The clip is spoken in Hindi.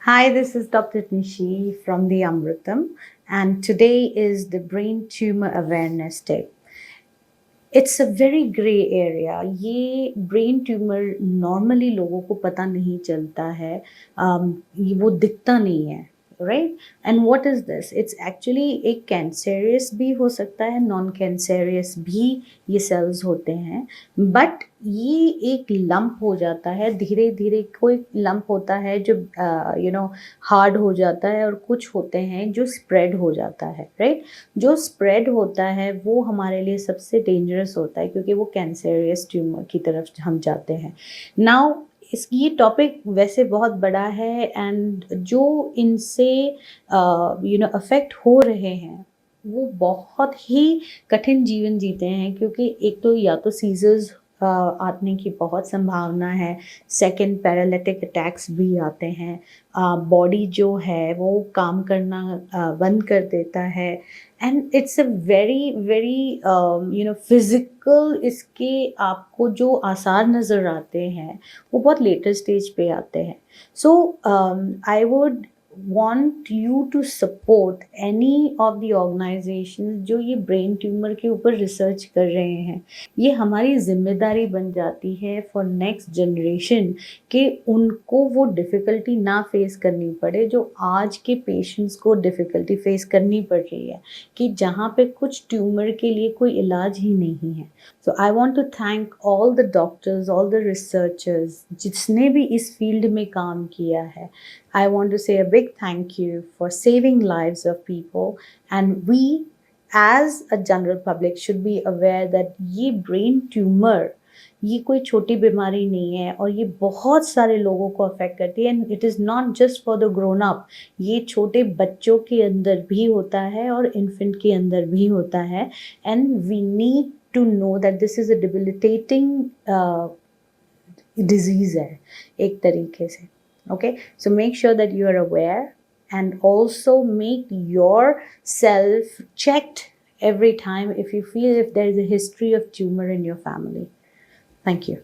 Hi, this is Dr. Nishi from the Amritam, and today is the Brain Tumor Awareness Day. It's a very grey area. ये ब्रेन ट्यूमर नॉर्मली लोगों को पता नहीं चलता है, वो दिखता नहीं है, right? And what is this? It's actually एक कैंसरियस भी हो सकता है, नॉन कैंसरियस भी ये सेल्स होते हैं, बट ये एक लंप हो जाता है धीरे धीरे। कोई लंप होता है जो हार्ड हो जाता है, और कुछ होते हैं जो स्प्रेड हो जाता है, राइट? जो स्प्रेड होता है वो हमारे लिए सबसे डेंजरस होता है, क्योंकि वो कैंसरियस ट्यूमर की तरफ हम जाते हैं। नाउ ये टॉपिक वैसे बहुत बड़ा है, एंड जो इनसे अफेक्ट हो रहे हैं वो बहुत ही कठिन जीवन जीते हैं, क्योंकि एक तो या तो सीजर्स आने की बहुत संभावना है, सेकंड पैरालिटिक अटैक्स भी आते हैं, बॉडी जो है वो काम करना बंद कर देता है, and it's a very very physical. इसके आपको जो आसार नज़र आते हैं वो बहुत लेटर स्टेज पे आते हैं। So I would want you to support any of the organizations जो ये ब्रेन ट्यूमर के ऊपर रिसर्च कर रहे हैं। ये हमारी जिम्मेदारी बन जाती है फॉर नेक्स्ट जनरेशन कि उनको वो डिफ़िकल्टी ना फेस करनी पड़े जो आज के पेशेंट्स को डिफ़िकल्टी फेस करनी पड़ रही है, कि जहाँ पे कुछ ट्यूमर के लिए कोई इलाज ही नहीं है। So I want to thank all the doctors, all the researchers जिसने भी इस फील्ड में काम किया है। I want to say a big thank you for saving lives of people, and we as a general public should be aware that ये brain tumor ये कोई छोटी बीमारी नहीं है, और ये बहुत सारे लोगों को अफेक्ट करती है, and it is not just for the grown up. ये छोटे बच्चों के अंदर भी होता है और इन्फेंट के अंदर भी होता है, and we need to know that this is a debilitating disease है एक तरीके से। Okay, so make sure that you are aware, and also make yourself checked every time if you feel if there is a history of tumor in your family. Thank you.